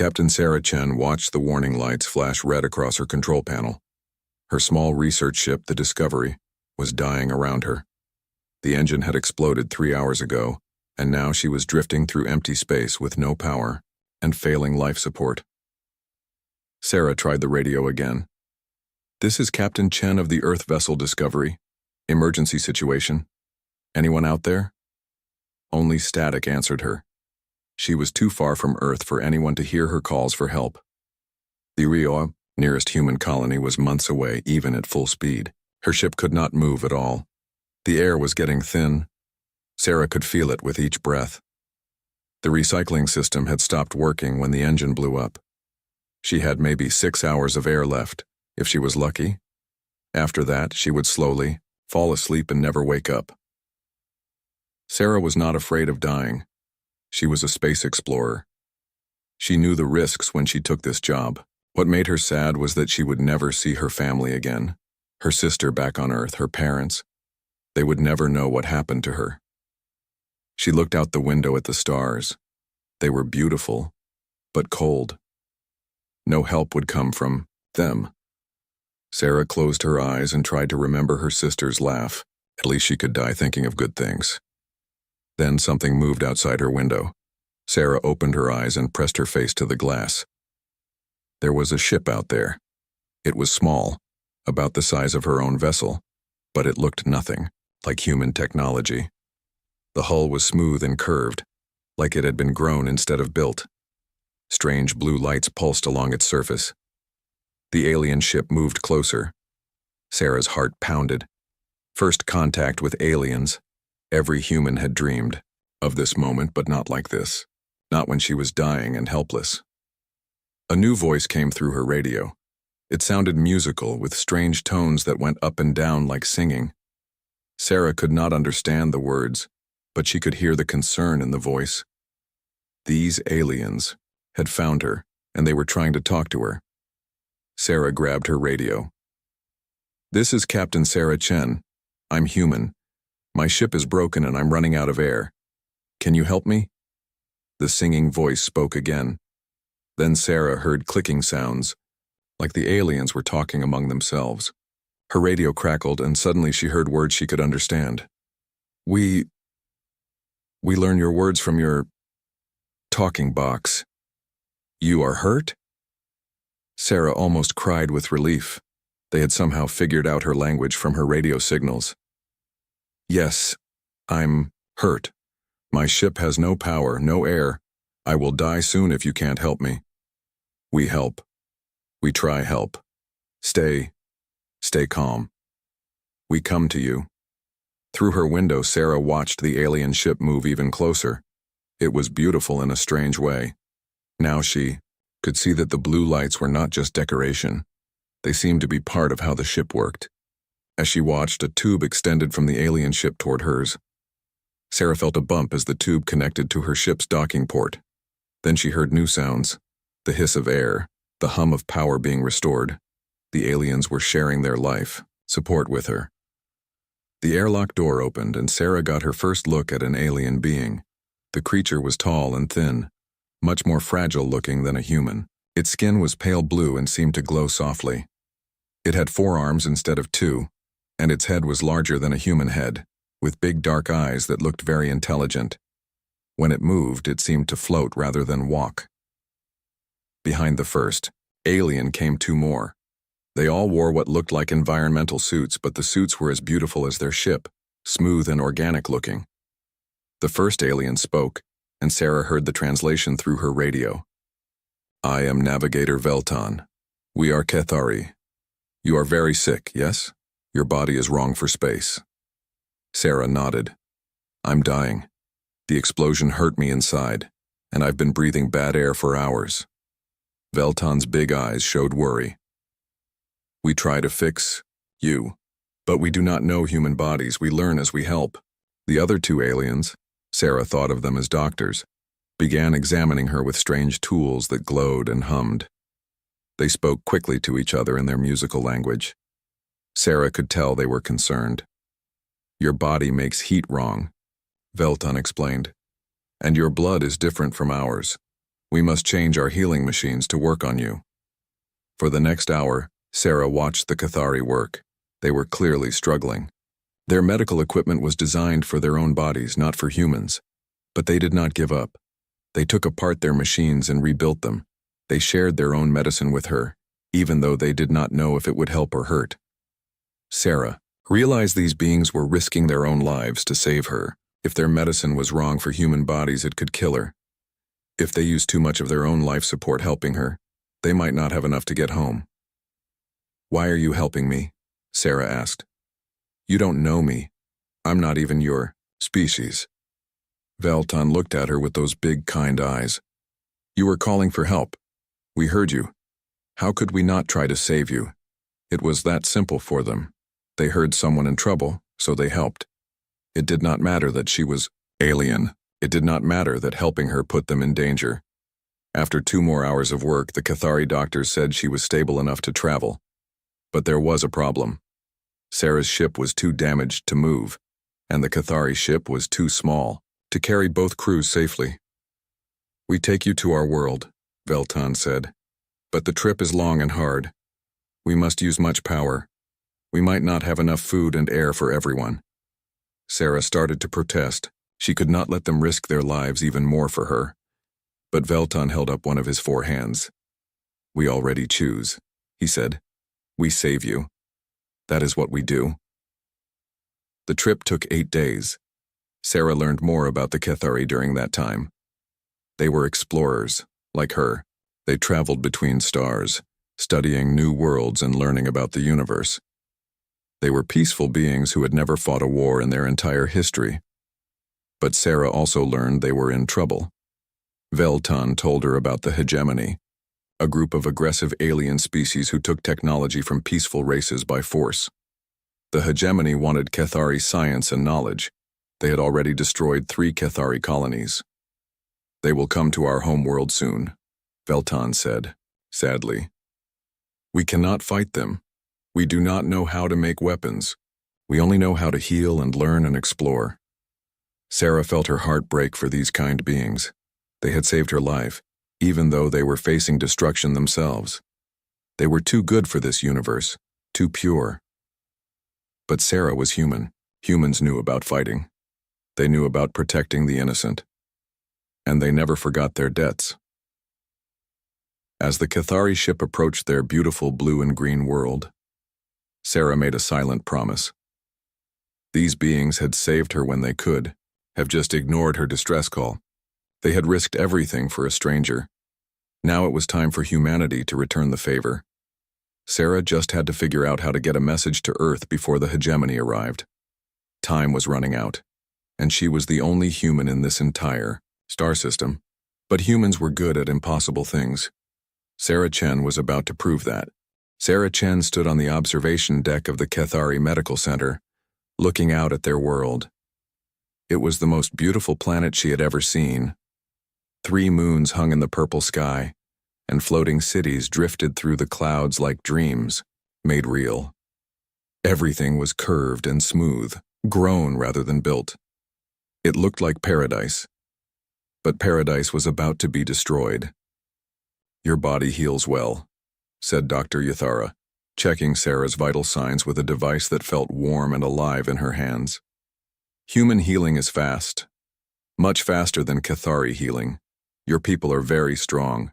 Captain Sarah Chen watched the warning lights flash red across her control panel. Her small research ship, the Discovery, was dying around her. The engine had exploded 3 hours ago, and now she was drifting through empty space with no power and failing life support. Sarah tried the radio again. "This is Captain Chen of the Earth vessel Discovery. Emergency situation. Anyone out there?" Only static answered her. She was too far from Earth for anyone to hear her calls for help. The Rio, nearest human colony, was months away, even at full speed. Her ship could not move at all. The air was getting thin. Sarah could feel it with each breath. The recycling system had stopped working when the engine blew up. She had maybe 6 hours of air left, if she was lucky. After that, she would slowly fall asleep and never wake up. Sarah was not afraid of dying. She was a space explorer. She knew the risks when she took this job. What made her sad was that she would never see her family again. Her sister back on Earth, her parents. They would never know what happened to her. She looked out the window at the stars. They were beautiful, but cold. No help would come from them. Sarah closed her eyes and tried to remember her sister's laugh. At least she could die thinking of good things. Then something moved outside her window. Sarah opened her eyes and pressed her face to the glass. There was a ship out there. It was small, about the size of her own vessel, but it looked nothing like human technology. The hull was smooth and curved, like it had been grown instead of built. Strange blue lights pulsed along its surface. The alien ship moved closer. Sarah's heart pounded. First contact with aliens. Every human had dreamed of this moment, but not like this. Not when she was dying and helpless. A new voice came through her radio. It sounded musical, with strange tones that went up and down like singing. Sarah could not understand the words, but she could hear the concern in the voice. These aliens had found her, and they were trying to talk to her. Sarah grabbed her radio. "This is Captain Sarah Chen. I'm human. My ship is broken and I'm running out of air. Can you help me?" The singing voice spoke again. Then Sarah heard clicking sounds, like the aliens were talking among themselves. Her radio crackled, and suddenly she heard words she could understand. We learn your words from your talking box. You are hurt?" Sarah almost cried with relief. They had somehow figured out her language from her radio signals. "Yes, I'm hurt. My ship has no power, no air. I will die soon if you can't help me." "We help. We try help. Stay calm. We come to you." Through her window, Sarah watched the alien ship move even closer. It was beautiful in a strange way. Now she could see that the blue lights were not just decoration. They seemed to be part of how the ship worked. As she watched, a tube extended from the alien ship toward hers. Sarah felt a bump as the tube connected to her ship's docking port. Then she heard new sounds, the hiss of air, the hum of power being restored. The aliens were sharing their life, support with her. The airlock door opened, and Sarah got her first look at an alien being. The creature was tall and thin, much more fragile looking than a human. Its skin was pale blue and seemed to glow softly. It had 4 arms instead of 2, and its head was larger than a human head, with big dark eyes that looked very intelligent. When it moved, it seemed to float rather than walk. Behind the first alien came 2 more. They all wore what looked like environmental suits, but the suits were as beautiful as their ship, smooth and organic looking. The first alien spoke, and Sarah heard the translation through her radio. "I am Navigator Velton. We are Kethari. You are very sick, yes? Your body is wrong for space." Sarah nodded. "I'm dying. The explosion hurt me inside, and I've been breathing bad air for hours." Velton's big eyes showed worry. "We try to fix you, but we do not know human bodies. We learn as we help." The other 2 aliens, Sarah thought of them as doctors, began examining her with strange tools that glowed and hummed. They spoke quickly to each other in their musical language. Sarah could tell they were concerned. "Your body makes heat wrong," Velton explained, "and your blood is different from ours. We must change our healing machines to work on you. For the next hour, Sarah watched the Cathari work. They were clearly struggling. Their medical equipment was designed for their own bodies, not for humans. But they did not give up. They took apart their machines and rebuilt them. They shared their own medicine with her, even though they did not know if it would help or hurt. Sarah realized these beings were risking their own lives to save her. If their medicine was wrong for human bodies, it could kill her. If they used too much of their own life support helping her, they might not have enough to get home. "Why are you helping me?" Sarah asked. "You don't know me. I'm not even your species." Velton looked at her with those big, kind eyes. "You were calling for help. We heard you. How could we not try to save you?" It was that simple for them. They heard someone in trouble, so they helped. It did not matter that she was alien. It did not matter that helping her put them in danger. After 2 more hours of work, the Cathari doctors said she was stable enough to travel. But there was a problem. Sarah's ship was too damaged to move, and the Cathari ship was too small to carry both crews safely. "We take you to our world," Velton said. "But the trip is long and hard. We must use much power. We might not have enough food and air for everyone." Sarah started to protest. She could not let them risk their lives even more for her. But Velton held up one of his 4 hands. "We already choose," he said. "We save you. That is what we do." The trip took 8 days. Sarah learned more about the Cathari during that time. They were explorers, like her. They traveled between stars, studying new worlds and learning about the universe. They were peaceful beings who had never fought a war in their entire history. But Sarah also learned they were in trouble. Velton told her about the hegemony, a group of aggressive alien species who took technology from peaceful races by force. The hegemony wanted Cathari science and knowledge. They had already destroyed 3 Cathari colonies. "They will come to our home world soon," Velton said, sadly. "We cannot fight them. We do not know how to make weapons. We only know how to heal and learn and explore." Sarah felt her heart break for these kind beings. They had saved her life, even though they were facing destruction themselves. They were too good for this universe, too pure. But Sarah was human. Humans knew about fighting. They knew about protecting the innocent. And they never forgot their debts. As the Cathari ship approached their beautiful blue and green world, Sarah made a silent promise. These beings had saved her when they could, have just ignored her distress call. They had risked everything for a stranger. Now it was time for humanity to return the favor. Sarah just had to figure out how to get a message to Earth before the hegemony arrived. Time was running out, and she was the only human in this entire star system. But humans were good at impossible things. Sarah Chen was about to prove that. Sarah Chen stood on the observation deck of the Cathari Medical Center, looking out at their world. It was the most beautiful planet she had ever seen. 3 moons hung in the purple sky, and floating cities drifted through the clouds like dreams, made real. Everything was curved and smooth, grown rather than built. It looked like paradise. But paradise was about to be destroyed. "Your body heals well," said Dr. Yathara, checking Sarah's vital signs with a device that felt warm and alive in her hands. "Human healing is fast. Much faster than Cathari healing. Your people are very strong."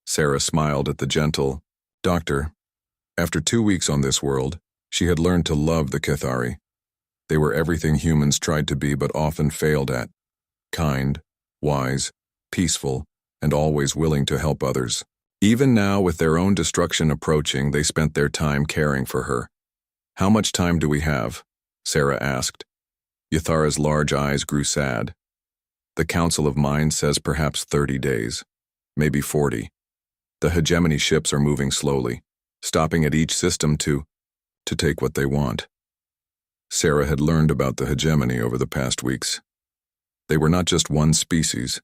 Sarah smiled at the gentle doctor. After 2 weeks on this world, she had learned to love the Cathari. They were everything humans tried to be but often failed at. Kind, wise, peaceful, and always willing to help others. Even now, with their own destruction approaching, they spent their time caring for her. "How much time do we have?" Sarah asked. Yathara's large eyes grew sad. "The Council of Minds says perhaps 30 days, maybe 40. The hegemony ships are moving slowly, stopping at each system to take what they want." Sarah had learned about the hegemony over the past weeks. They were not just one species,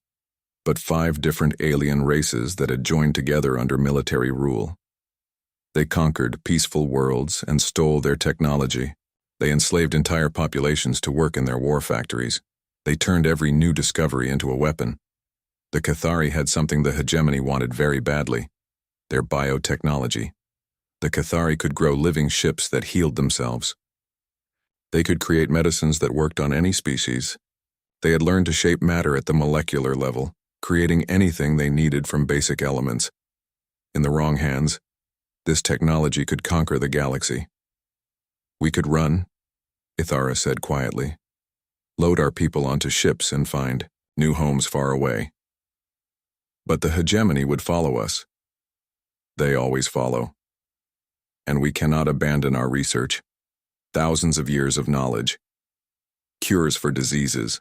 but 5 different alien races that had joined together under military rule. They conquered peaceful worlds and stole their technology. They enslaved entire populations to work in their war factories. They turned every new discovery into a weapon. The Cathari had something the hegemony wanted very badly: their biotechnology. The Cathari could grow living ships that healed themselves. They could create medicines that worked on any species. They had learned to shape matter at the molecular level, creating anything they needed from basic elements. In the wrong hands, this technology could conquer the galaxy. We could run, Ithara said quietly. Load our people onto ships and find new homes far away. But the hegemony would follow us. They always follow. And we cannot abandon our research. Thousands of years of knowledge. Cures for diseases.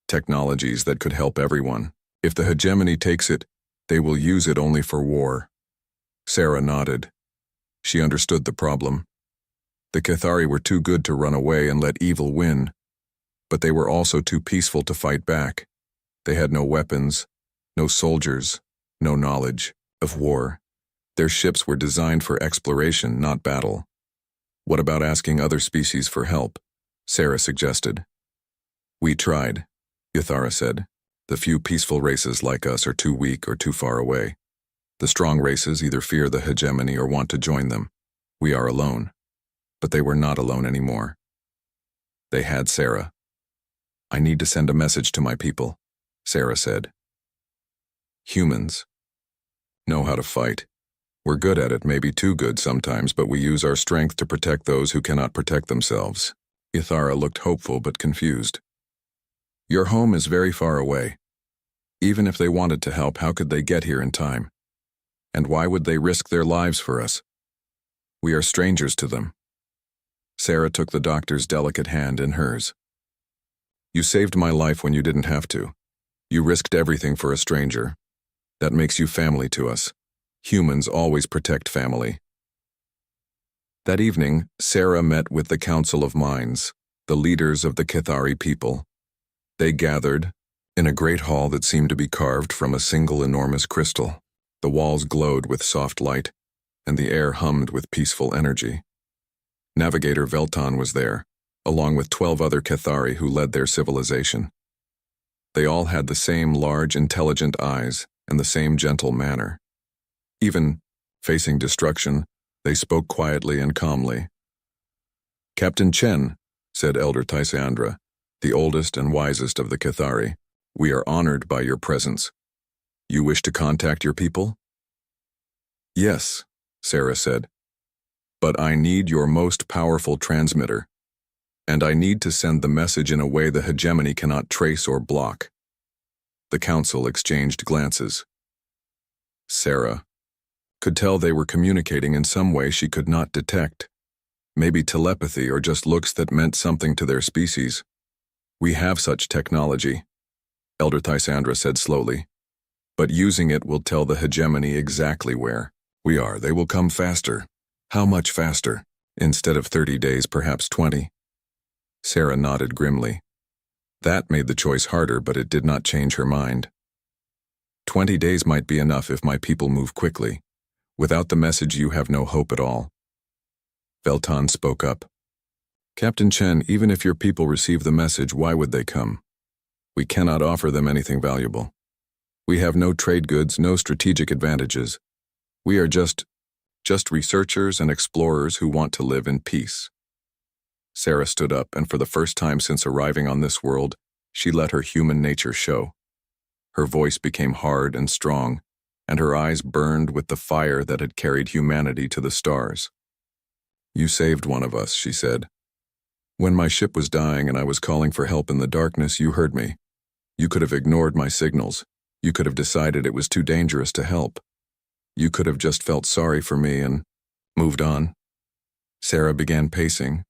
Technologies that could help everyone. If the hegemony takes it, they will use it only for war. Sarah nodded. She understood the problem. The Cathari were too good to run away and let evil win, but they were also too peaceful to fight back. They had no weapons, no soldiers, no knowledge of war. Their ships were designed for exploration, not battle. What about asking other species for help? Sarah suggested. We tried, Ithara said. The few peaceful races like us are too weak or too far away. The strong races either fear the hegemony or want to join them. We are alone. But they were not alone anymore. They had Sarah. I need to send a message to my people, Sarah said. Humans know how to fight. We're good at it, maybe too good sometimes, but we use our strength to protect those who cannot protect themselves. Ithara looked hopeful but confused. Your home is very far away. Even if they wanted to help, how could they get here in time? And why would they risk their lives for us? We are strangers to them. Sarah took the doctor's delicate hand in hers. You saved my life when you didn't have to. You risked everything for a stranger. That makes you family to us. Humans always protect family. That evening, Sarah met with the Council of Minds, the leaders of the Cathari people. They gathered in a great hall that seemed to be carved from a single enormous crystal. The walls glowed with soft light, and the air hummed with peaceful energy. Navigator Velton was there, along with 12 other Cathari who led their civilization. They all had the same large, intelligent eyes and the same gentle manner. Even facing destruction, they spoke quietly and calmly. Captain Chen, said Elder Tysandra, the oldest and wisest of the Cathari, we are honored by your presence. You wish to contact your people? Yes, Sarah said. But I need your most powerful transmitter, and I need to send the message in a way the hegemony cannot trace or block. The council exchanged glances. Sarah could tell they were communicating in some way she could not detect. Maybe telepathy or just looks that meant something to their species. We have such technology, Elder Tysandra said slowly. But using it will tell the hegemony exactly where we are. They will come faster. How much faster? Instead of 30 days, perhaps 20. Sarah nodded grimly. That made the choice harder, but it did not change her mind. 20 days might be enough if my people move quickly. Without the message, you have no hope at all. Velton spoke up. Captain Chen, even if your people receive the message, why would they come? We cannot offer them anything valuable. We have no trade goods, no strategic advantages. We are just researchers and explorers who want to live in peace. Sarah stood up, and for the first time since arriving on this world, she let her human nature show. Her voice became hard and strong, and her eyes burned with the fire that had carried humanity to the stars. You saved one of us, she said. When my ship was dying and I was calling for help in the darkness, you heard me. You could have ignored my signals. You could have decided it was too dangerous to help. You could have just felt sorry for me and moved on. Sarah began pacing,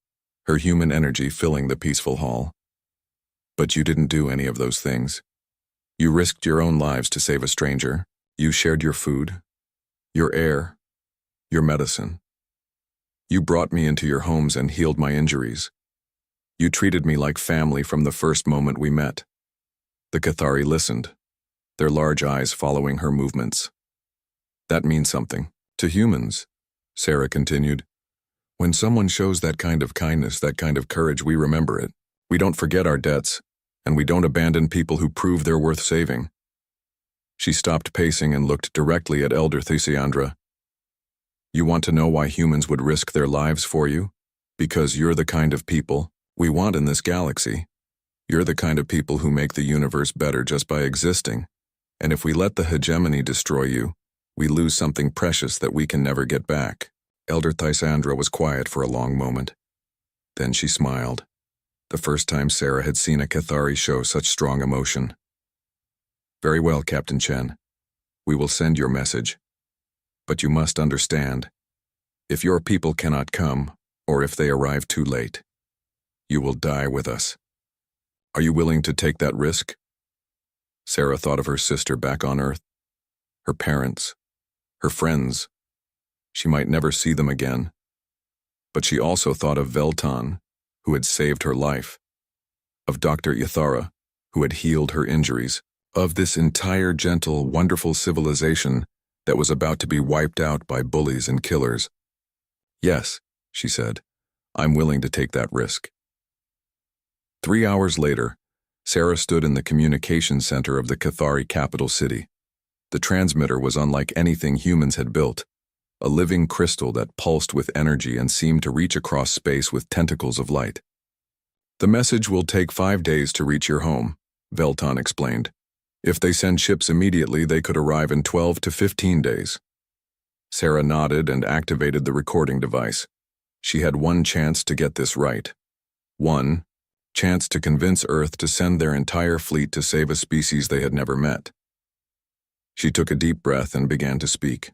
her human energy filling the peaceful hall. But you didn't do any of those things. You risked your own lives to save a stranger. You shared your food, your air, your medicine. You brought me into your homes and healed my injuries. You treated me like family from the first moment we met. The Cathari listened, their large eyes following her movements. That means something to humans, Sarah continued. When someone shows that kind of kindness, that kind of courage, we remember it. We don't forget our debts, and we don't abandon people who prove they're worth saving. She stopped pacing and looked directly at Elder Thesiandra. You want to know why humans would risk their lives for you? Because you're the kind of people we want in this galaxy. You're the kind of people who make the universe better just by existing. And if we let the hegemony destroy you, we lose something precious that we can never get back. Elder Thysandra was quiet for a long moment. Then she smiled. The first time Sarah had seen a Cathari show such strong emotion. Very well, Captain Chen. We will send your message. But you must understand, if your people cannot come, or if they arrive too late, you will die with us. Are you willing to take that risk? Sarah thought of her sister back on Earth, her parents, her friends. She might never see them again. But she also thought of Veltan, who had saved her life, of Dr. Ithara, who had healed her injuries, of this entire gentle, wonderful civilization that was about to be wiped out by bullies and killers. Yes, she said, I'm willing to take that risk. 3 hours later, Sarah stood in the communication center of the Cathari capital city. The transmitter was unlike anything humans had built, a living crystal that pulsed with energy and seemed to reach across space with tentacles of light. The message will take 5 days to reach your home, Veltan explained. If they send ships immediately, they could arrive in 12 to 15 days. Sarah nodded and activated the recording device. She had one chance to get this right. One chance to convince Earth to send their entire fleet to save a species they had never met. She took a deep breath and began to speak.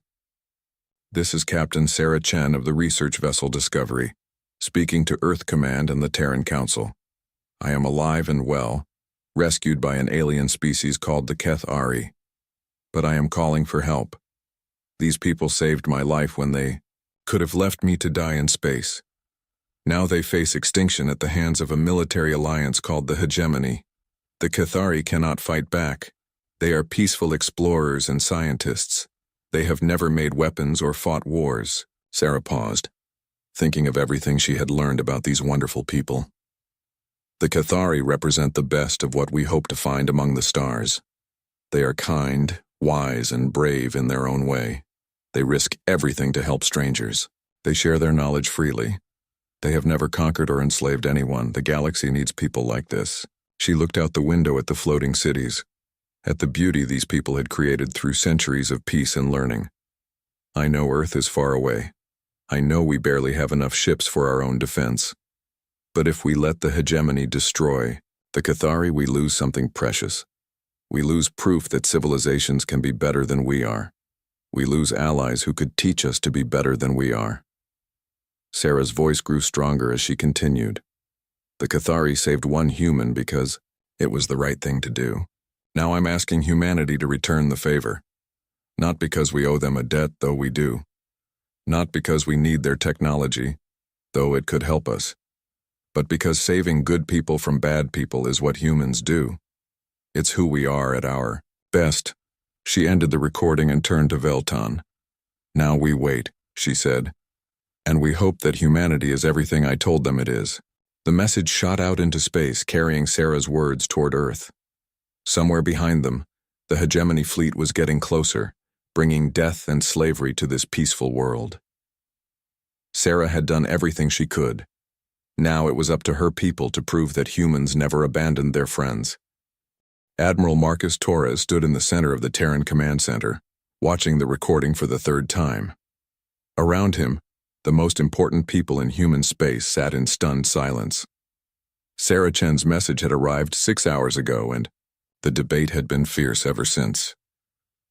This is Captain Sarah Chen of the research vessel Discovery, speaking to Earth Command and the Terran Council. I am alive and well, rescued by an alien species called the Cathari. But I am calling for help. These people saved my life when they could have left me to die in space. Now they face extinction at the hands of a military alliance called the Hegemony. The Cathari cannot fight back. They are peaceful explorers and scientists. They have never made weapons or fought wars. Sarah paused, thinking of everything she had learned about these wonderful people. The Cathari represent the best of what we hope to find among the stars. They are kind, wise, and brave in their own way. They risk everything to help strangers. They share their knowledge freely. They have never conquered or enslaved anyone. The galaxy needs people like this. She looked out the window at the floating cities, at the beauty these people had created through centuries of peace and learning. I know Earth is far away. I know we barely have enough ships for our own defense. But if we let the hegemony destroy the Cathari, we lose something precious. We lose proof that civilizations can be better than we are. We lose allies who could teach us to be better than we are. Sarah's voice grew stronger as she continued. The Cathari saved one human because it was the right thing to do. Now I'm asking humanity to return the favor. Not because we owe them a debt, though we do. Not because we need their technology, though it could help us. But because saving good people from bad people is what humans do. It's who we are at our best. She ended the recording and turned to Veltan. Now we wait, she said. And we hope that humanity is everything I told them it is. The message shot out into space, carrying Sarah's words toward Earth. Somewhere behind them, the hegemony fleet was getting closer, bringing death and slavery to this peaceful world. Sarah had done everything she could. Now it was up to her people to prove that humans never abandoned their friends. Admiral Marcus Torres stood in the center of the Terran Command Center, watching the recording for the third time. Around him, the most important people in human space sat in stunned silence. Sarah Chen's message had arrived 6 hours ago, and the debate had been fierce ever since.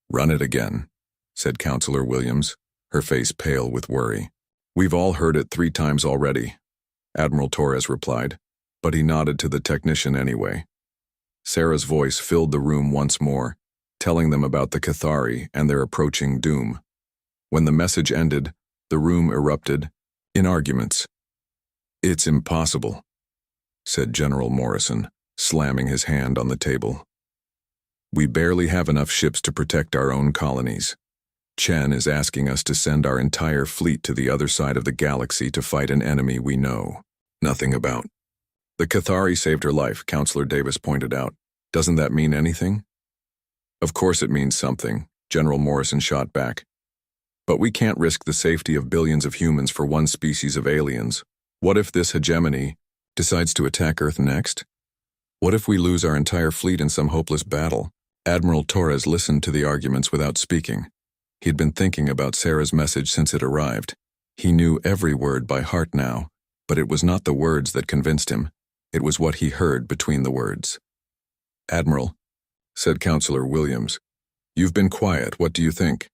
"Run it again," said Counselor Williams, her face pale with worry. "We've all heard it 3 times already," Admiral Torres replied, but he nodded to the technician anyway. Sarah's voice filled the room once more, telling them about the Cathari and their approaching doom. When the message ended, the room erupted in arguments. "It's impossible," said General Morrison, slamming his hand on the table. "We barely have enough ships to protect our own colonies. Chen is asking us to send our entire fleet to the other side of the galaxy to fight an enemy we know nothing about." "The Cathari saved her life," Counselor Davis pointed out. "Doesn't that mean anything?" Of course it means something, General Morrison shot back. But we can't risk the safety of billions of humans for one species of aliens. What if this hegemony decides to attack Earth next? What if we lose our entire fleet in some hopeless battle? Admiral Torres listened to the arguments without speaking. He'd been thinking about Sarah's message since it arrived. He knew every word by heart now, but it was not the words that convinced him. It was what he heard between the words. "Admiral," said Counselor Williams, "you've been quiet. What do you think?"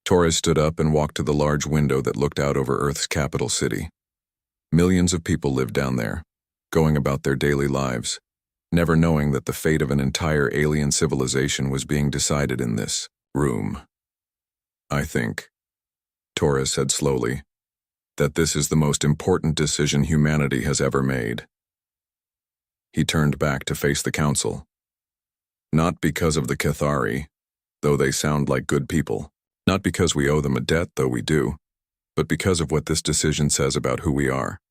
Torres stood up and walked to the large window that looked out over Earth's capital city. Millions of people lived down there, going about their daily lives, never knowing that the fate of an entire alien civilization was being decided in this room. "I think," Torres said slowly, "that this is the most important decision humanity has ever made." He turned back to face the council. "Not because of the Cathari, though they sound like good people. Not because we owe them a debt, though we do, but because of what this decision says about who we are."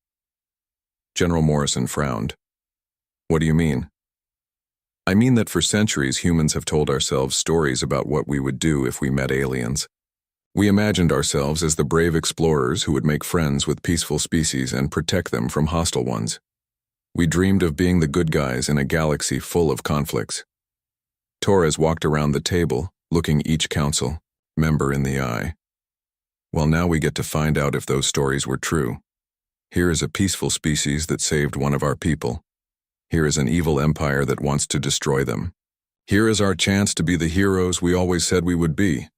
General Morrison frowned. "What do you mean?" "I mean that for centuries humans have told ourselves stories about what we would do if we met aliens. We imagined ourselves as the brave explorers who would make friends with peaceful species and protect them from hostile ones. We dreamed of being the good guys in a galaxy full of conflicts." Torres walked around the table, looking each council member in the eye. "Well, now we get to find out if those stories were true. Here is a peaceful species that saved one of our people. Here is an evil empire that wants to destroy them. Here is our chance to be the heroes we always said we would be."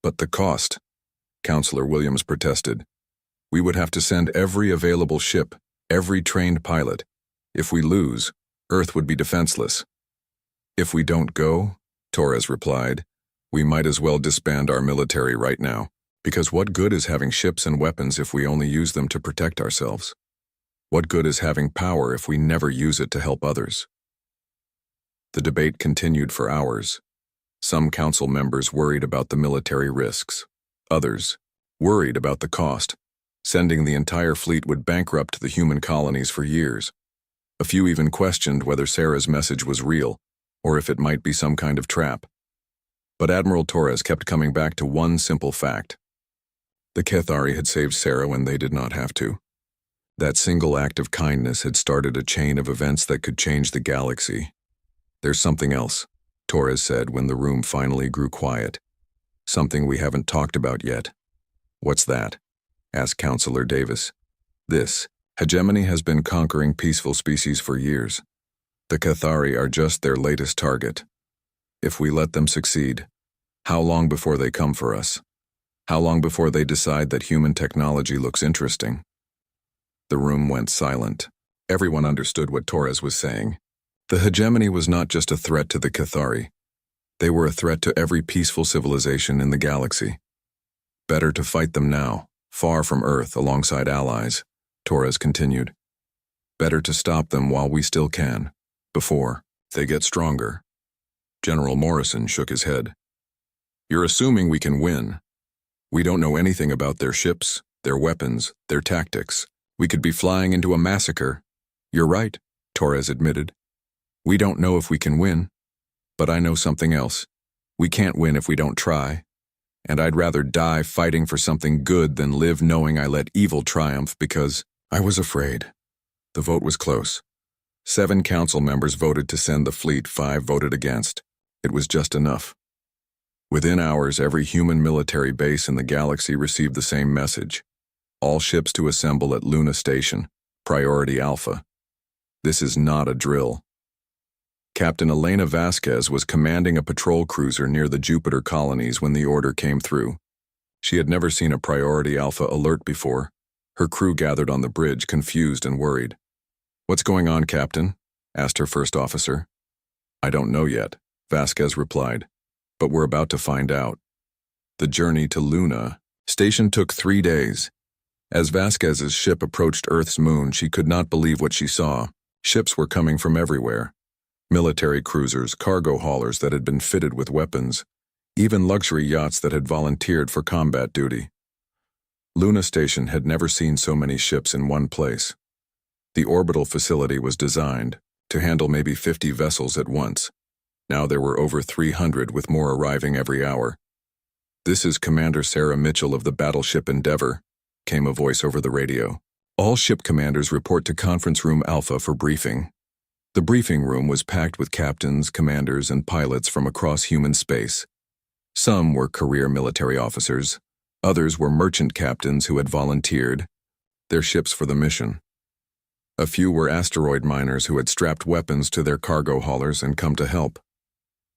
"But the cost," Counselor Williams protested. "We would have to send every available ship, every trained pilot. If we lose, Earth would be defenseless." "If we don't go," Torres replied, "we might as well disband our military right now, because what good is having ships and weapons if we only use them to protect ourselves? What good is having power if we never use it to help others?" The debate continued for hours. Some council members worried about the military risks. Others worried about the cost. Sending the entire fleet would bankrupt the human colonies for years. A few even questioned whether Sarah's message was real, or if it might be some kind of trap. But Admiral Torres kept coming back to one simple fact. The Cathari had saved Sarah when they did not have to. That single act of kindness had started a chain of events that could change the galaxy. "There's something else," Torres said when the room finally grew quiet. "Something we haven't talked about yet." "What's that?" asked Counselor Davis. "This hegemony has been conquering peaceful species for years. The Cathari are just their latest target. If we let them succeed, how long before they come for us? How long before they decide that human technology looks interesting?" The room went silent. Everyone understood what Torres was saying. The hegemony was not just a threat to the Cathari. They were a threat to every peaceful civilization in the galaxy. Better to fight them now, far from Earth alongside allies, Torres continued. Better to stop them while we still can, before they get stronger. General Morrison shook his head. "You're assuming we can win. We don't know anything about their ships, their weapons, their tactics. We could be flying into a massacre." "You're right," Torres admitted. "We don't know if we can win. But I know something else. We can't win if we don't try. And I'd rather die fighting for something good than live knowing I let evil triumph because I was afraid." The vote was close. 7 council members voted to send the fleet, 5 voted against. It was just enough. Within hours, every human military base in the galaxy received the same message. All ships to assemble at Luna Station, Priority Alpha. This is not a drill. Captain Elena Vasquez was commanding a patrol cruiser near the Jupiter colonies when the order came through. She had never seen a Priority Alpha alert before. Her crew gathered on the bridge, confused and worried. "What's going on, Captain?" asked her first officer. "I don't know yet," Vasquez replied, "but we're about to find out." The journey to Luna Station took 3 days. As Vasquez's ship approached Earth's moon, she could not believe what she saw. Ships were coming from everywhere. Military cruisers, cargo haulers that had been fitted with weapons, even luxury yachts that had volunteered for combat duty. Luna Station had never seen so many ships in one place. The orbital facility was designed to handle maybe 50 vessels at once. Now there were over 300, with more arriving every hour. "This is Commander Sarah Mitchell of the battleship Endeavour," came a voice over the radio. "All ship commanders report to Conference Room Alpha for briefing." The briefing room was packed with captains, commanders, and pilots from across human space. Some were career military officers. Others were merchant captains who had volunteered their ships for the mission. A few were asteroid miners who had strapped weapons to their cargo haulers and come to help.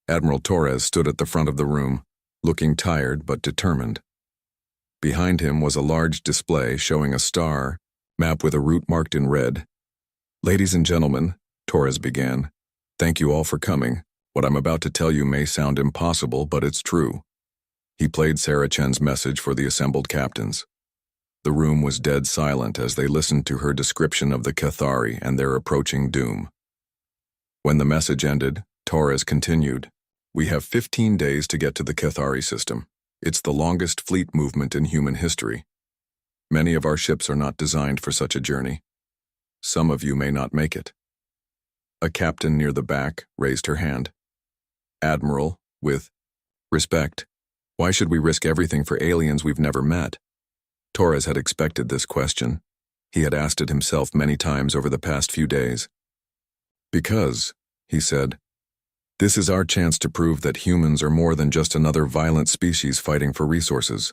Admiral Torres stood at the front of the room, looking tired but determined. Behind him was a large display showing a star map with a route marked in red. "Ladies and gentlemen," Torres began, "thank you all for coming. What I'm about to tell you may sound impossible, but it's true." He played Sarah Chen's message for the assembled captains. The room was dead silent as they listened to her description of the Cathari and their approaching doom. When the message ended, Torres continued, "We have 15 days to get to the Cathari system. It's the longest fleet movement in human history. Many of our ships are not designed for such a journey. Some of you may not make it." A captain near the back raised her hand. "Admiral, with respect, why should we risk everything for aliens we've never met?" Torres had expected this question. He had asked it himself many times over the past few days. "Because," he said, "this is our chance to prove that humans are more than just another violent species fighting for resources.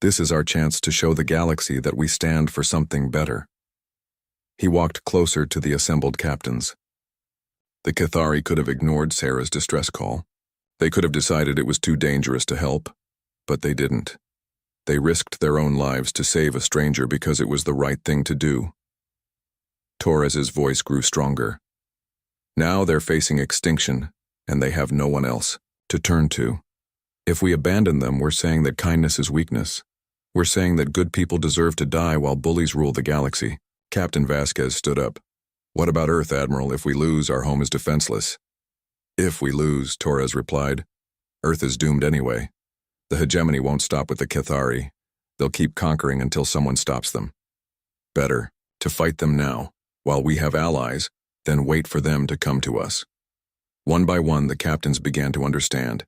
This is our chance to show the galaxy that we stand for something better." He walked closer to the assembled captains. The Cathari could have ignored Sarah's distress call. They could have decided it was too dangerous to help, but they didn't. They risked their own lives to save a stranger because it was the right thing to do. Torres's voice grew stronger. Now they're facing extinction, and they have no one else to turn to. If we abandon them, we're saying that kindness is weakness. We're saying that good people deserve to die while bullies rule the galaxy. Captain Vasquez stood up. "What about Earth, Admiral? If we lose, our home is defenseless." "If we lose," Torres replied, "Earth is doomed anyway. The hegemony won't stop with the Cathari. They'll keep conquering until someone stops them. Better to fight them now, while we have allies, than wait for them to come to us." One by one, the captains began to understand.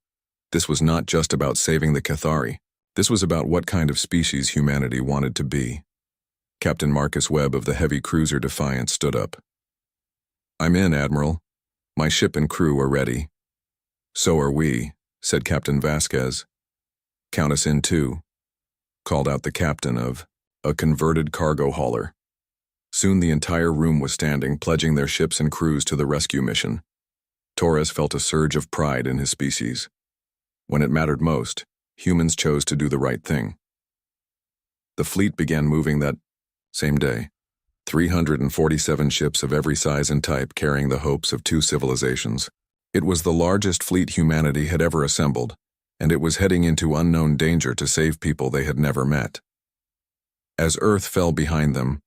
This was not just about saving the Cathari. This was about what kind of species humanity wanted to be. Captain Marcus Webb of the heavy cruiser Defiant stood up. "I'm in, Admiral. My ship and crew are ready." "So are we," said Captain Vasquez. "Count us in too," called out the captain of a converted cargo hauler. Soon the entire room was standing, pledging their ships and crews to the rescue mission. Torres felt a surge of pride in his species. When it mattered most, humans chose to do the right thing. The fleet began moving that same day. 347 ships of every size and type carrying the hopes of two civilizations. It was the largest fleet humanity had ever assembled, and it was heading into unknown danger to save people they had never met. As Earth fell behind them,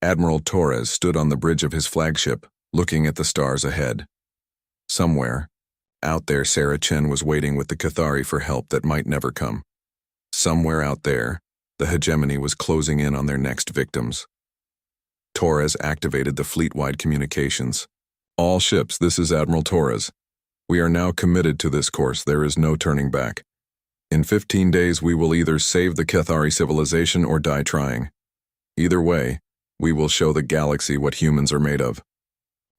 Admiral Torres stood on the bridge of his flagship, looking at the stars ahead. Somewhere, out there, Sarah Chen was waiting with the Cathari for help that might never come. Somewhere out there, the hegemony was closing in on their next victims. Torres activated the fleet-wide communications. "All ships, this is Admiral Torres. We are now committed to this course. There is no turning back. In 15 days, we will either save the Cathari civilization or die trying. Either way, we will show the galaxy what humans are made of."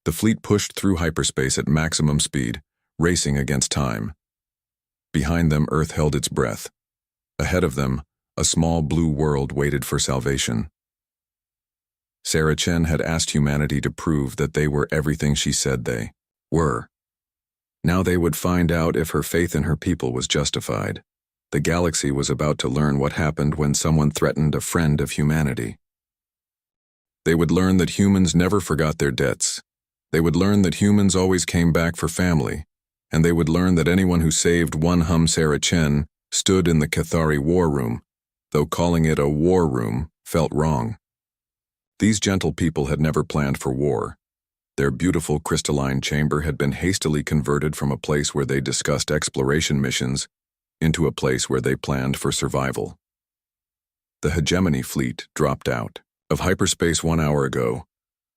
The fleet pushed through hyperspace at maximum speed, racing against time. Behind them, Earth held its breath. Ahead of them, a small blue world waited for salvation. Sarah Chen had asked humanity to prove that they were everything she said they were. Now they would find out if her faith in her people was justified. The galaxy was about to learn what happened when someone threatened a friend of humanity. They would learn that humans never forgot their debts. They would learn that humans always came back for family. And they would learn that anyone who saved one Sarah Chen stood in the Cathari war room, though calling it a war room felt wrong. These gentle people had never planned for war. Their beautiful crystalline chamber had been hastily converted from a place where they discussed exploration missions into a place where they planned for survival. The hegemony fleet dropped out of hyperspace 1 hour ago,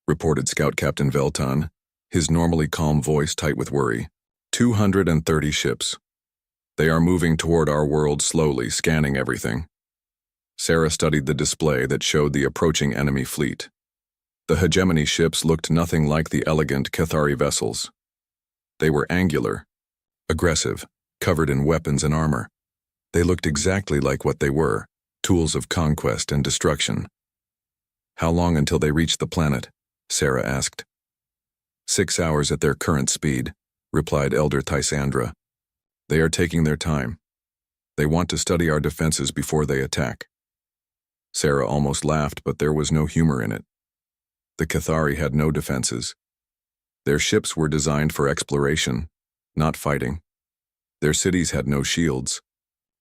reported Scout Captain Velton, his normally calm voice tight with worry. 230 ships. They are moving toward our world slowly, scanning everything. Sarah studied the display that showed the approaching enemy fleet. The hegemony ships looked nothing like the elegant Cathari vessels. They were angular, aggressive, covered in weapons and armor. They looked exactly like what they were, tools of conquest and destruction. How long until they reach the planet? Sarah asked. 6 hours at their current speed, replied Elder Tysandra. They are taking their time. They want to study our defenses before they attack. Sarah almost laughed, but there was no humor in it. The Cathari had no defenses. Their ships were designed for exploration, not fighting. Their cities had no shields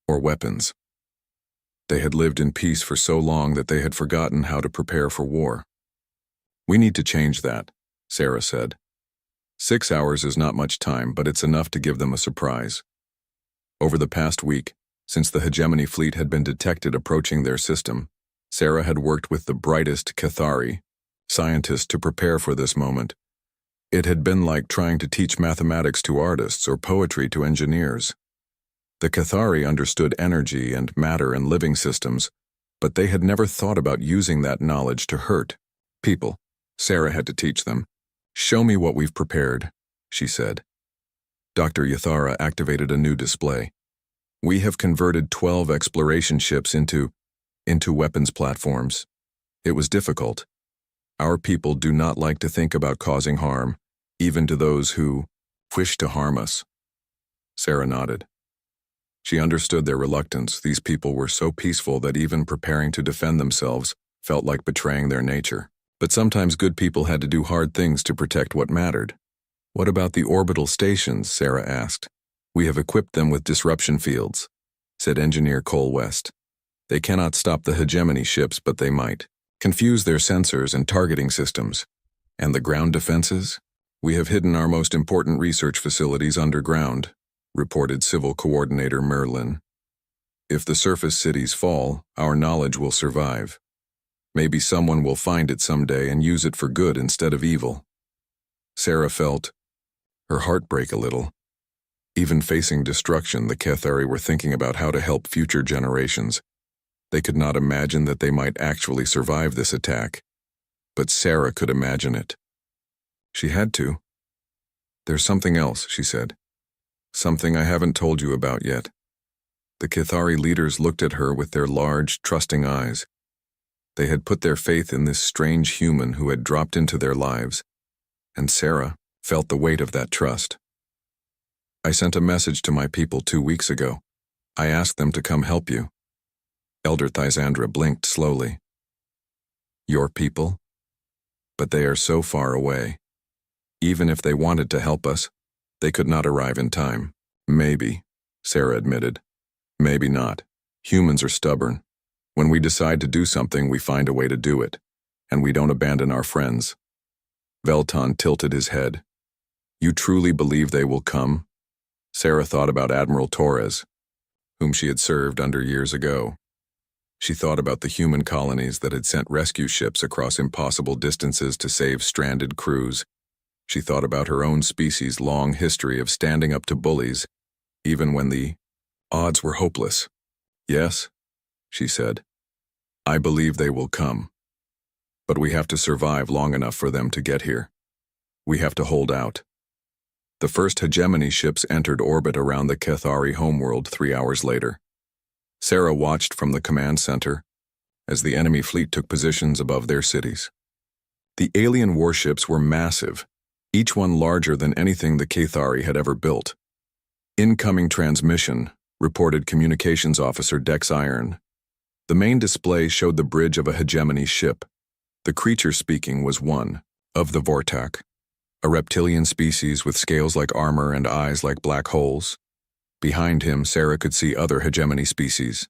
or weapons. They had lived in peace for so long that they had forgotten how to prepare for war. We need to change that, Sarah said. 6 hours is not much time, but it's enough to give them a surprise. Over the past week, since the hegemony fleet had been detected approaching their system, Sarah had worked with the brightest Cathari scientists to prepare for this moment. It had been like trying to teach mathematics to artists or poetry to engineers. The Cathari understood energy and matter and living systems, but they had never thought about using that knowledge to hurt people. Sarah had to teach them. "Show me what we've prepared," she said. Dr. Yathara activated a new display. "We have converted 12 exploration ships into weapons platforms. It was difficult. Our people do not like to think about causing harm, even to those who wish to harm us." Sarah nodded. She understood their reluctance. These people were so peaceful that even preparing to defend themselves felt like betraying their nature. But sometimes good people had to do hard things to protect what mattered. "What about the orbital stations?" Sarah asked. "We have equipped them with disruption fields," said Engineer Cole West. "They cannot stop the hegemony ships, but they might confuse their sensors and targeting systems. And the ground defenses? We have hidden our most important research facilities underground," reported Civil Coordinator Merlin. "If the surface cities fall, our knowledge will survive. Maybe someone will find it someday and use it for good instead of evil." Sarah felt her heart break a little. Even facing destruction, the Cathari were thinking about how to help future generations. They could not imagine that they might actually survive this attack, but Sarah could imagine it. She had to. "There's something else," she said. "Something I haven't told you about yet." The Cathari leaders looked at her with their large, trusting eyes. They had put their faith in this strange human who had dropped into their lives, and Sarah felt the weight of that trust. "I sent a message to my people 2 weeks ago. I asked them to come help you." Elder Thysandra blinked slowly. "Your people? But they are so far away. Even if they wanted to help us, they could not arrive in time." "Maybe," Sarah admitted. "Maybe not. Humans are stubborn. When we decide to do something, we find a way to do it, and we don't abandon our friends." Velton tilted his head. "You truly believe they will come?" Sarah thought about Admiral Torres, whom she had served under years ago. She thought about the human colonies that had sent rescue ships across impossible distances to save stranded crews. She thought about her own species' long history of standing up to bullies, even when the odds were hopeless. "Yes," she said, "I believe they will come. But we have to survive long enough for them to get here. We have to hold out." The first hegemony ships entered orbit around the Cathari homeworld 3 hours later. Sarah watched from the command center as the enemy fleet took positions above their cities. The alien warships were massive, each one larger than anything the Cathari had ever built. "Incoming transmission," reported Communications Officer Dex Iron. The main display showed the bridge of a hegemony ship. The creature speaking was one of the Vortak, a reptilian species with scales like armor and eyes like black holes. Behind him, Sarah could see other hegemony species,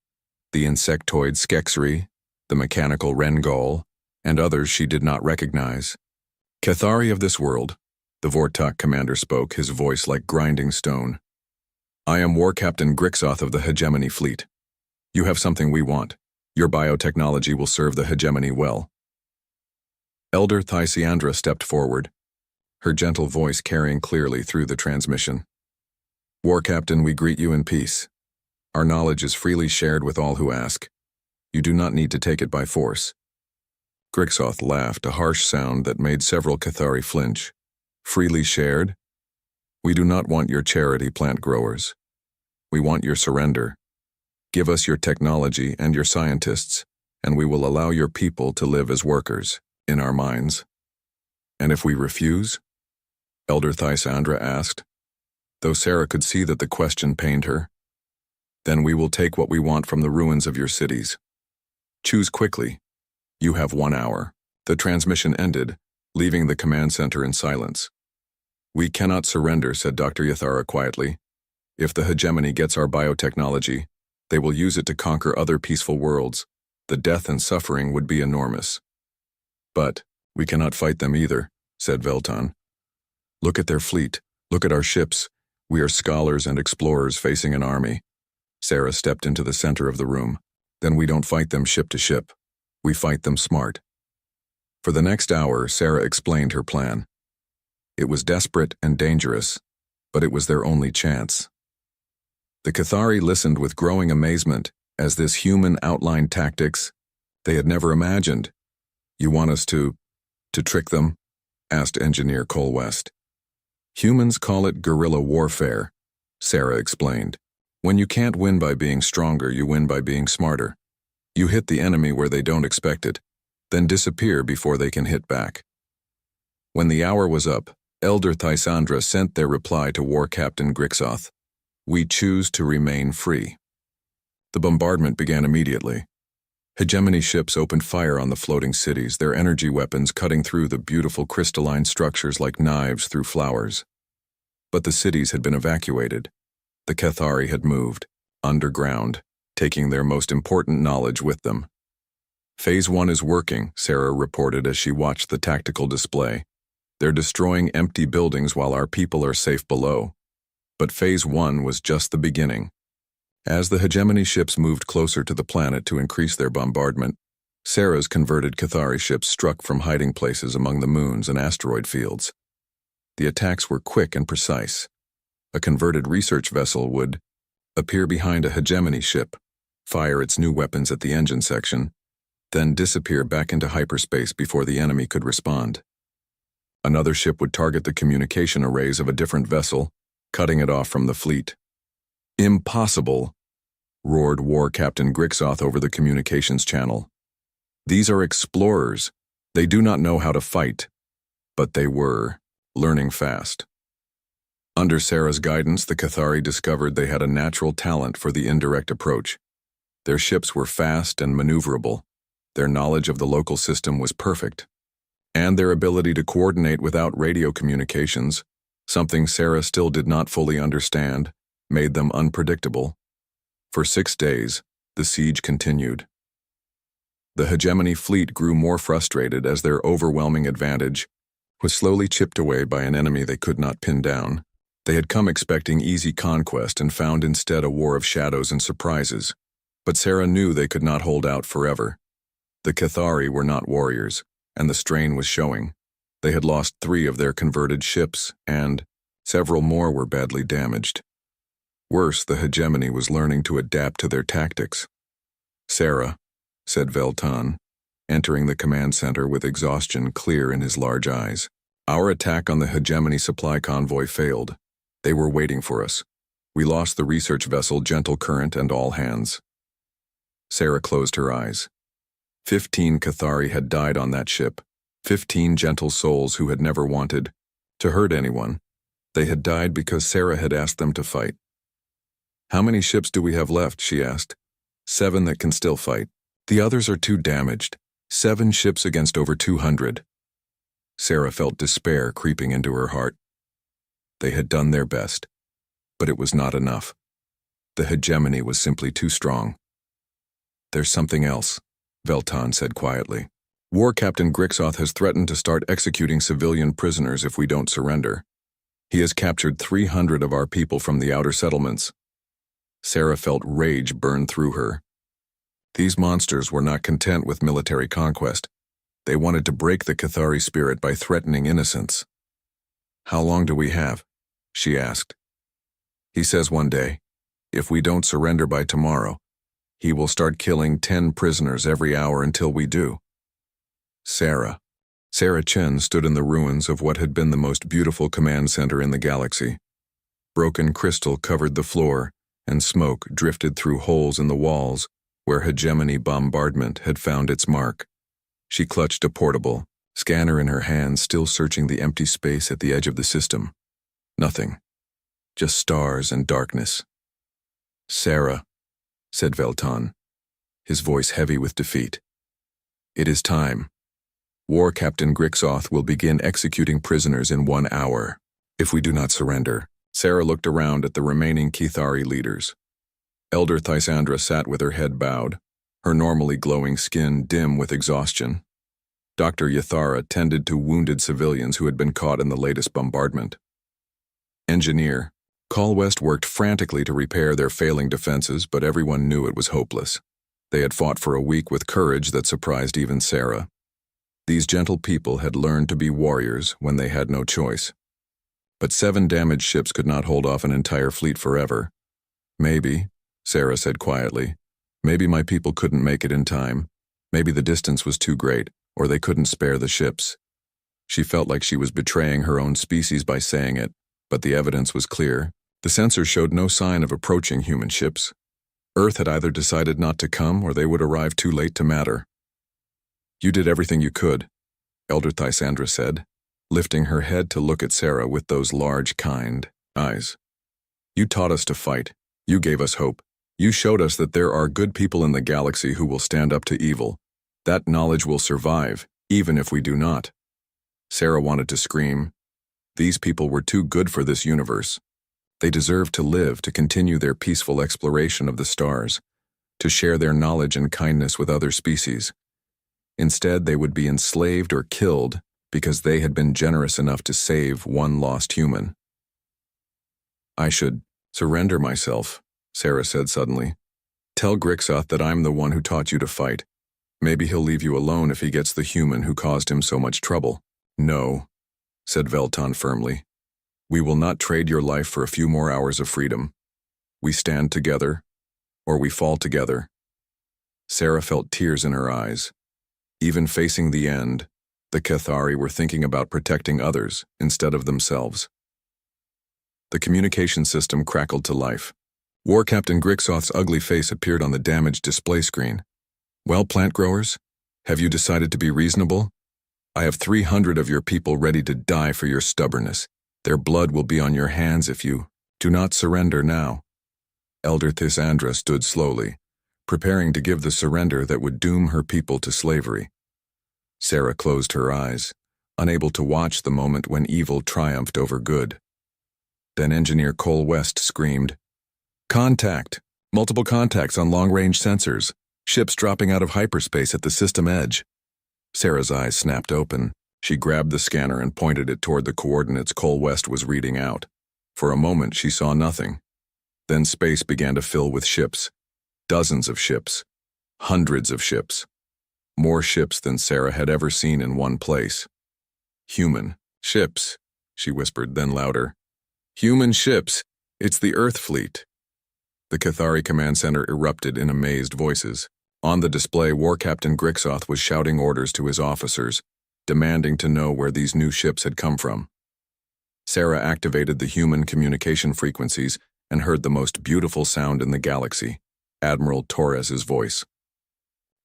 the insectoid Skexri, the mechanical Rengol, and others she did not recognize. "Cathari of this world," the Vortak commander spoke, his voice like grinding stone. "I am War Captain Grixoth of the hegemony fleet. You have something we want. Your biotechnology will serve the hegemony well." Elder Thysiandra stepped forward, her gentle voice carrying clearly through the transmission. War Captain, we greet you in peace. Our knowledge is freely shared with all who ask. You do not need to take it by force. Grixoth laughed, a harsh sound that made several Cathari flinch. Freely shared? We do not want your charity, plant growers. We want your surrender. Give us your technology and your scientists, and we will allow your people to live as workers, in our minds. And if we refuse? Elder Thysandra asked, though Sarah could see that the question pained her. Then we will take what we want from the ruins of your cities. Choose quickly. You have 1 hour. The transmission ended, leaving the command center in silence. We cannot surrender, said Dr. Yathara quietly. If the hegemony gets our biotechnology, they will use it to conquer other peaceful worlds. The death and suffering would be enormous. But we cannot fight them either, said Veltan. Look at their fleet. Look at our ships. We are scholars and explorers facing an army. Sarah stepped into the center of the room. Then we don't fight them ship to ship. We fight them smart. For the next hour, Sarah explained her plan. It was desperate and dangerous, but it was their only chance. The Cathari listened with growing amazement as this human outlined tactics they had never imagined. You want us to trick them? Asked Engineer Colwest. Humans call it guerrilla warfare, Sarah explained. When you can't win by being stronger, you win by being smarter. You hit the enemy where they don't expect it, then disappear before they can hit back. When the hour was up, Elder Thysandra sent their reply to War Captain Grixoth. We choose to remain free. The bombardment began immediately. Hegemony ships opened fire on the floating cities, their energy weapons cutting through the beautiful crystalline structures like knives through flowers. But the cities had been evacuated. The Cathari had moved, underground, taking their most important knowledge with them. Phase 1 is working, Sarah reported as she watched the tactical display. They're destroying empty buildings while our people are safe below. But Phase 1 was just the beginning. As the hegemony ships moved closer to the planet to increase their bombardment, Sarah's converted Cathari ships struck from hiding places among the moons and asteroid fields. The attacks were quick and precise. A converted research vessel would appear behind a hegemony ship, fire its new weapons at the engine section, then disappear back into hyperspace before the enemy could respond. Another ship would target the communication arrays of a different vessel, cutting it off from the fleet. Impossible, roared War Captain Grixoth over the communications channel. These are explorers. They do not know how to fight. But they were, learning fast. Under Sarah's guidance, the Cathari discovered they had a natural talent for the indirect approach. Their ships were fast and maneuverable. Their knowledge of the local system was perfect. And their ability to coordinate without radio communications, something Sarah still did not fully understand, made them unpredictable. For 6 days, the siege continued. The hegemony fleet grew more frustrated as their overwhelming advantage was slowly chipped away by an enemy they could not pin down. They had come expecting easy conquest and found instead a war of shadows and surprises. But Sarah knew they could not hold out forever. The Cathari were not warriors, and the strain was showing. They had lost 3 of their converted ships, and several more were badly damaged. Worse, the hegemony was learning to adapt to their tactics. Sarah, said Veltan, entering the command center with exhaustion clear in his large eyes. Our attack on the hegemony supply convoy failed. They were waiting for us. We lost the research vessel Gentle Current and all hands. Sarah closed her eyes. 15 Cathari had died on that ship. 15 gentle souls who had never wanted to hurt anyone. They had died because Sarah had asked them to fight. How many ships do we have left, she asked. 7 that can still fight. The others are too damaged. 7 ships against over 200. Sarah felt despair creeping into her heart. They had done their best, but it was not enough. The hegemony was simply too strong. There's something else, Veltan said quietly. War Captain Grixoth has threatened to start executing civilian prisoners if we don't surrender. He has captured 300 of our people from the outer settlements. Sarah felt rage burn through her. These monsters were not content with military conquest. They wanted to break the Cathari spirit by threatening innocents. How long do we have? She asked. He says one day, if we don't surrender by tomorrow, he will start killing 10 prisoners every hour until we do. Sarah Chen stood in the ruins of what had been the most beautiful command center in the galaxy. Broken crystal covered the floor, and smoke drifted through holes in the walls where hegemony bombardment had found its mark. She clutched a portable scanner in her hand, still searching the empty space at the edge of the system. Nothing. Just stars and darkness. Sarah, said Velton, his voice heavy with defeat. It is time. War Captain Grixoth will begin executing prisoners in 1 hour. If we do not surrender. Sarah looked around at the remaining Kithari leaders. Elder Thysandra sat with her head bowed, her normally glowing skin dim with exhaustion. Dr. Yathara tended to wounded civilians who had been caught in the latest bombardment. Engineer Call West worked frantically to repair their failing defenses, but everyone knew it was hopeless. They had fought for a week with courage that surprised even Sarah. These gentle people had learned to be warriors when they had no choice. But 7 damaged ships could not hold off an entire fleet forever. Maybe, Sarah said quietly, maybe my people couldn't make it in time. Maybe the distance was too great, or they couldn't spare the ships. She felt like she was betraying her own species by saying it, but the evidence was clear. The sensors showed no sign of approaching human ships. Earth had either decided not to come, or they would arrive too late to matter. You did everything you could, Elder Thysandra said, lifting her head to look at Sarah with those large, kind eyes. You taught us to fight. You gave us hope. You showed us that there are good people in the galaxy who will stand up to evil. That knowledge will survive, even if we do not. Sarah wanted to scream. These people were too good for this universe. They deserved to live, to continue their peaceful exploration of the stars, to share their knowledge and kindness with other species. Instead, they would be enslaved or killed because they had been generous enough to save one lost human. I should surrender myself, Sarah said suddenly. Tell Grixoth that I'm the one who taught you to fight. Maybe he'll leave you alone if he gets the human who caused him so much trouble. No, said Velton firmly. We will not trade your life for a few more hours of freedom. We stand together, or we fall together. Sarah felt tears in her eyes. Even facing the end, the Kithari were thinking about protecting others instead of themselves. The communication system crackled to life. War Captain Grixoth's ugly face appeared on the damaged display screen. Well, plant growers, have you decided to be reasonable? I have 300 of your people ready to die for your stubbornness. Their blood will be on your hands if you do not surrender now. Elder Thysandra stood slowly, preparing to give the surrender that would doom her people to slavery. Sarah closed her eyes, unable to watch the moment when evil triumphed over good. Then Engineer Cole West screamed, Contact! Multiple contacts on long-range sensors. Ships dropping out of hyperspace at the system edge. Sarah's eyes snapped open. She grabbed the scanner and pointed it toward the coordinates Cole West was reading out. For a moment, she saw nothing. Then space began to fill with ships. Dozens of ships. Hundreds of ships. More ships than Sarah had ever seen in one place. Human ships, she whispered, then louder. Human ships. It's the Earth fleet. The Kithari command center erupted in amazed voices. On the display, War Captain Grixoth was shouting orders to his officers, demanding to know where these new ships had come from. Sarah activated the human communication frequencies and heard the most beautiful sound in the galaxy, Admiral Torres's voice.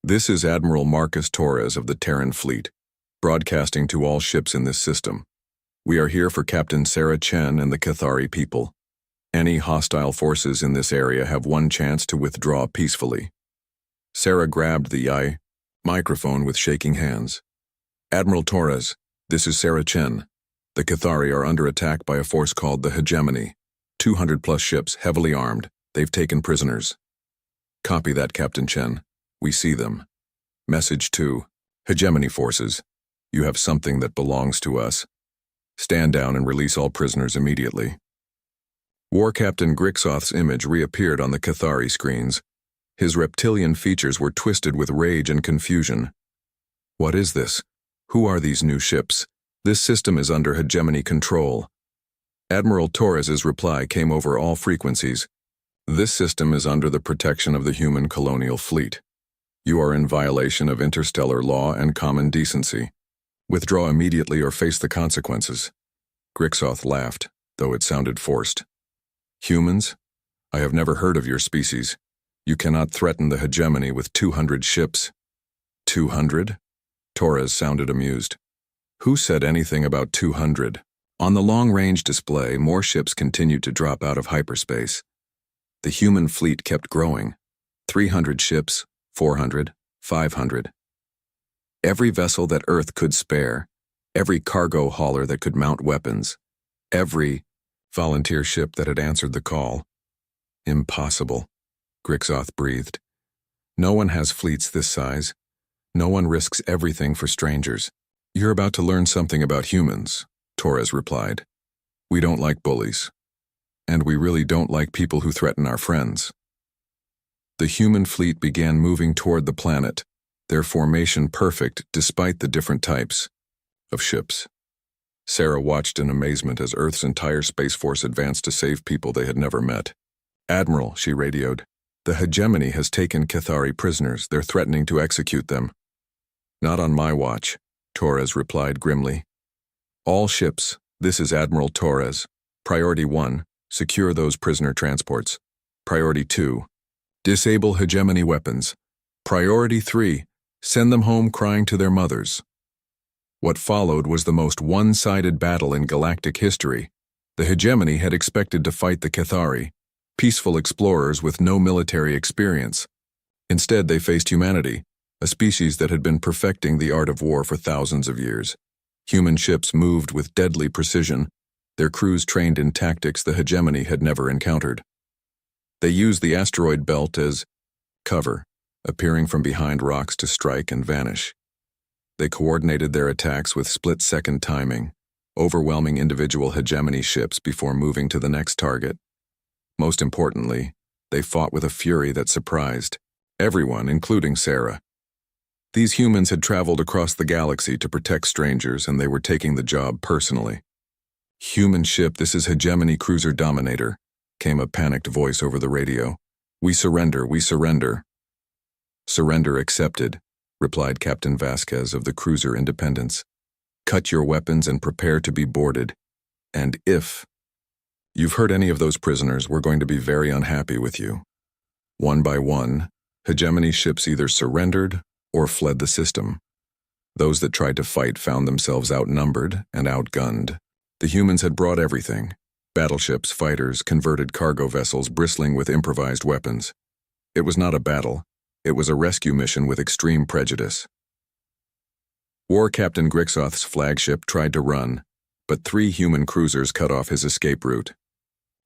This is Admiral Marcus Torres of the Terran Fleet, broadcasting to all ships in this system. We are here for Captain Sarah Chen and the Kithari people. Any hostile forces in this area have one chance to withdraw peacefully. Sarah grabbed the microphone with shaking hands. Admiral Torres, this is Sarah Chen. The Kithari are under attack by a force called the Hegemony. 200+ ships, heavily armed. They've taken prisoners. Copy that, Captain Chen. We see them. Message 2. Hegemony forces. You have something that belongs to us. Stand down and release all prisoners immediately. War Captain Grixoth's image reappeared on the Kithari screens. His reptilian features were twisted with rage and confusion. What is this? Who are these new ships? This system is under hegemony control. Admiral Torres's reply came over all frequencies. This system is under the protection of the human colonial fleet. You are in violation of interstellar law and common decency. Withdraw immediately or face the consequences. Grixoth laughed, though it sounded forced. Humans? I have never heard of your species. You cannot threaten the hegemony with 200 ships. 200? Torres sounded amused. Who said anything about 200? On the long-range display, more ships continued to drop out of hyperspace. The human fleet kept growing. 300 ships, 400, 500. Every vessel that Earth could spare, every cargo hauler that could mount weapons, every volunteer ship that had answered the call. Impossible, Grixoth breathed. No one has fleets this size. No one risks everything for strangers. You're about to learn something about humans, Torres replied. We don't like bullies. And we really don't like people who threaten our friends. The human fleet began moving toward the planet, their formation perfect despite the different types of ships. Sarah watched in amazement as Earth's entire Space Force advanced to save people they had never met. Admiral, she radioed, the hegemony has taken Cathari prisoners. They're threatening to execute them. Not on my watch, Torres replied grimly. All ships, this is Admiral Torres. Priority 1, secure those prisoner transports. Priority 2, disable hegemony weapons. Priority 3, send them home crying to their mothers. What followed was the most one-sided battle in galactic history. The hegemony had expected to fight the Cathari, peaceful explorers with no military experience. Instead, they faced humanity, a species that had been perfecting the art of war for thousands of years. Human ships moved with deadly precision, their crews trained in tactics the hegemony had never encountered. They used the asteroid belt as cover, appearing from behind rocks to strike and vanish. They coordinated their attacks with split-second timing, overwhelming individual hegemony ships before moving to the next target. Most importantly, they fought with a fury that surprised everyone, including Sarah. These humans had traveled across the galaxy to protect strangers, and they were taking the job personally. Human ship, this is Hegemony Cruiser Dominator, came a panicked voice over the radio. We surrender, we surrender. Surrender accepted, replied Captain Vasquez of the cruiser Independence. Cut your weapons and prepare to be boarded. And if you've hurt any of those prisoners, we're going to be very unhappy with you. One by one, hegemony ships either surrendered or fled the system. Those that tried to fight found themselves outnumbered and outgunned. The humans had brought everything: battleships, fighters, converted cargo vessels bristling with improvised weapons. It was not a battle. It was a rescue mission with extreme prejudice. War Captain Grixoth's flagship tried to run, but 3 human cruisers cut off his escape route.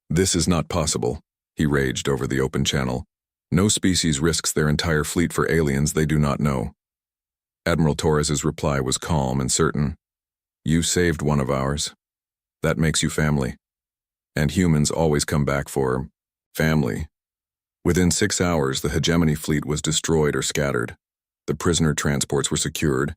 This is not possible, he raged over the open channel. No species risks their entire fleet for aliens they do not know. Admiral Torres's reply was calm and certain. You saved one of ours. That makes you family. And humans always come back for family. Within 6 hours, the hegemony fleet was destroyed or scattered. The prisoner transports were secured,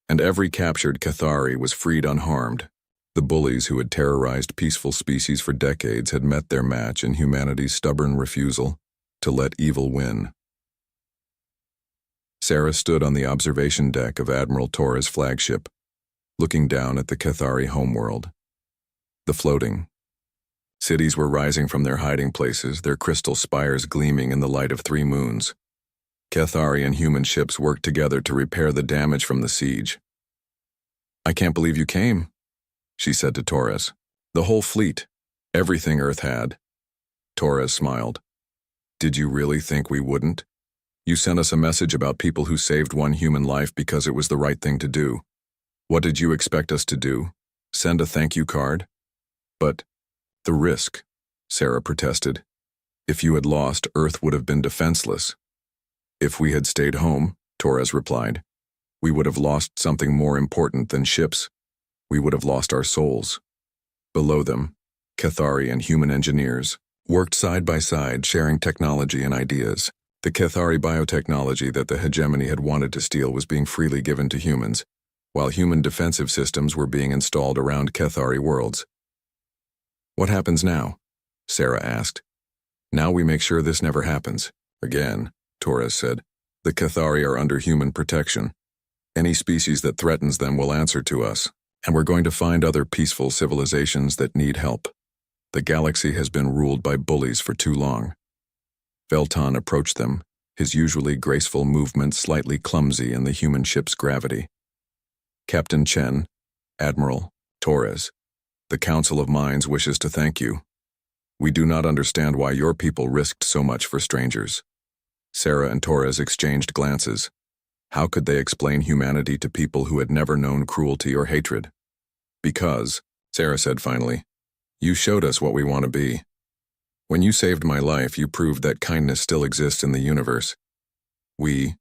and every captured Cathari was freed unharmed. The bullies who had terrorized peaceful species for decades had met their match in humanity's stubborn refusal to let evil win. Sarah stood on the observation deck of Admiral Torres' flagship, looking down at the Cathari homeworld. The floating cities were rising from their hiding places, their crystal spires gleaming in the light of 3 moons. Cathari and human ships worked together to repair the damage from the siege. I can't believe you came, she said to Torres. The whole fleet, everything Earth had. Torres smiled. Did you really think we wouldn't? You sent us a message about people who saved one human life because it was the right thing to do. What did you expect us to do? Send a thank you card? But the risk, Sarah protested. If you had lost, Earth would have been defenseless. If we had stayed home, Torres replied, we would have lost something more important than ships. We would have lost our souls. Below them, Cathari and human engineers worked side by side, sharing technology and ideas. The Cathari biotechnology that the hegemony had wanted to steal was being freely given to humans, while human defensive systems were being installed around Cathari worlds. What happens now? Sarah asked. Now we make sure this never happens. Again, Torres said. The Cathari are under human protection. Any species that threatens them will answer to us, and we're going to find other peaceful civilizations that need help. The galaxy has been ruled by bullies for too long. Velton approached them, his usually graceful movements slightly clumsy in the human ship's gravity. Captain Chen, Admiral, Torres, the Council of Minds wishes to thank you. We do not understand why your people risked so much for strangers. Sarah and Torres exchanged glances. How could they explain humanity to people who had never known cruelty or hatred? Because, Sarah said finally, you showed us what we want to be. When you saved my life, you proved that kindness still exists in the universe. We,